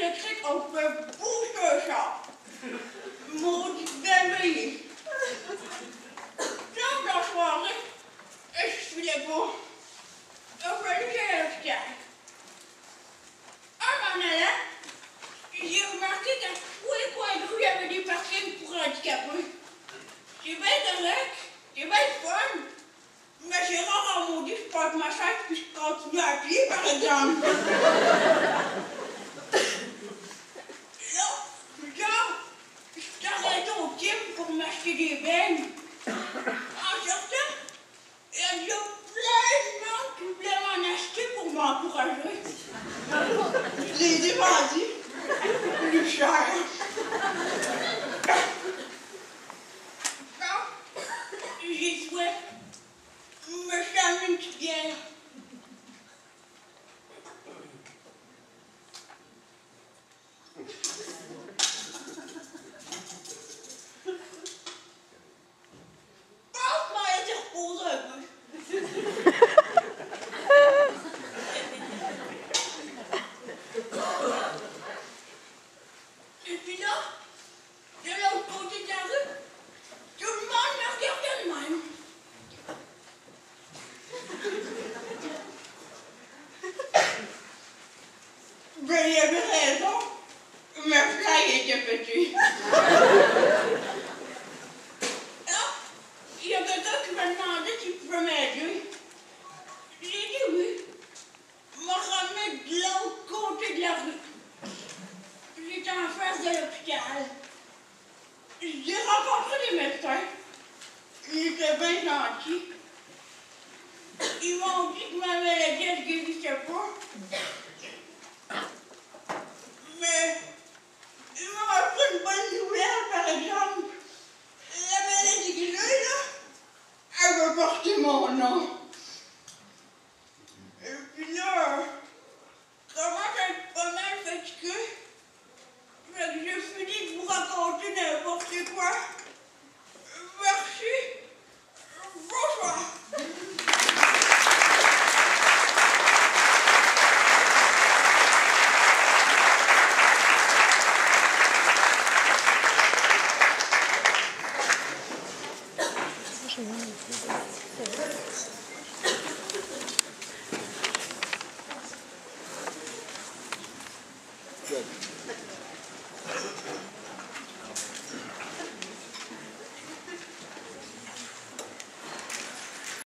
électrique, on peut bouger ça. Maudit bébé. Dans la soirée, je suis les beaux. On va aller à l'hôpital. En m'en allant, j'ai remarqué qu'à tous les coins de rue, il y avait des parkings pour handicapés. C'est bien correct, c'est bien fun. Mais j'ai rare en maudit, je porte ma chaise puis je continue à pied, par exemple. Là, genre, je suis arrêté au Tim pour m'acheter des beignes. En sortant, il y a plein de monde qui voulait m'en acheter pour m'encourager. Je les ai vendus plus cher. Bon, j'ai souhaité me fermer une petite bière. Passe-moi et te reposer un peu. Et puis là, de l'autre côté de la rue, tout le monde me regardait de même. Ben, il avait raison. Ma fly était petite. Là, il y a quelqu'un qui m'a demandé s'il pouvait m'aider. J'ai dit oui. Il m'a ramené de l'autre côté de la rue. J'étais en face de l'hôpital. J'ai rencontré des médecins. Ils étaient bien gentils. Ils m'ont dit que ma maladie, elle ne guérissait pas.